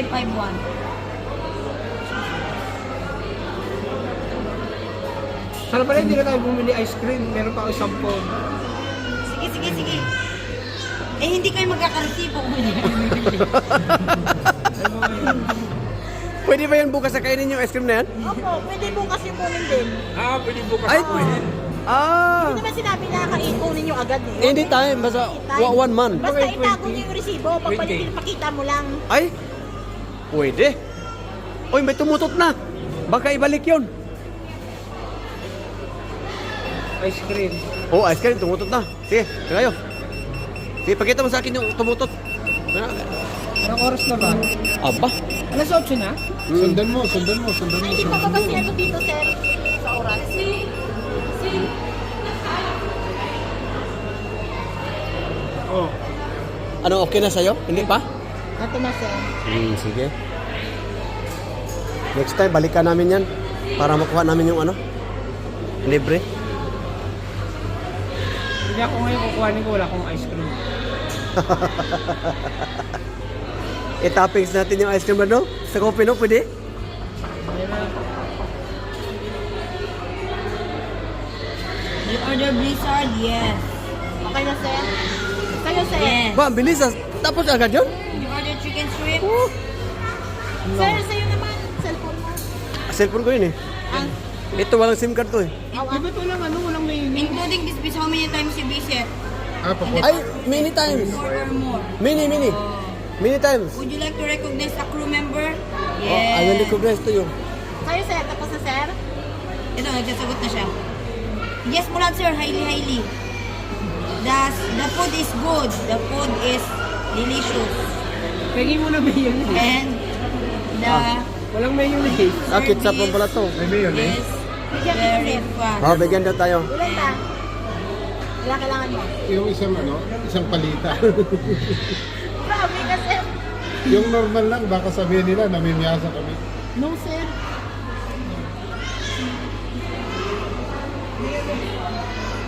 551. Sana pala hindi na tayo bumili ice cream. Meron pa ako 10. Sige. Eh, hindi kayo magkakaresibo. Pwede ba yan bukas na kainin yung ice cream na yan? Opo, pwede bukas yung kunin din. Pwede bukas. Ay, ako. Hindi naman sinabi na kunin nyo agad eh. anytime, basta 1 month. Basta itago nyo yung resibo, pagbalik pakita mo lang. Ay, pwede. Uy, may tumutot na. Baka ibalik yun. Ice cream. Oh, ice cream, tumutot na. Sige, kayo. Sige, pakita mo sa akin yung tumutot. Anong oras na ba? Aba. Alas 8 na? Sundan mo. Ay, hindi pa ba kasi ano dito, sir? Sa oras. Oh. Ano, okay na sa'yo? Hindi pa? Ito na, sir. Sige. Next time, balikan namin yan. Para makuha namin yung ano? Libre. Hindi ako ngayon kukuhanin ko. Wala akong ice cream. I-toppings natin yung ice cream na, no? Sa coffee, no? Pwede? You order Blizzard? Yes. Okay na, sir? Kayo, sir? Yes. Ba, ang bilis ah. Tapos agad yun? You order chicken shrimp? Sir, sa'yo naman. Cellphone mo. Cellphone ko yun eh. Ang Ito, walang SIM card to eh. Iba to lang walang mayonnaise. including this piece, how many times you visit? Ay, many times. 4 or more. Many. Many times. Would you like to recognize a crew member? Oh, I will recognize to you. Kayo, sir? Tapos na, sir? Ito, nagsasagot na siya. Yes, Mulan sir, highly. The food is good. The food is delicious. Pegi mo na mayonnaise. And the Walang mayonnaise. Ah, ketchup lang pala to. May mayonnaise. is very fast. Oh, bigyan daw tayo. Ilan ba? Wala kailangan mo. Yung isang palita. Grabe ka, sir. Yung normal lang, baka sabihin nila, namimiyasa kami. No, sir.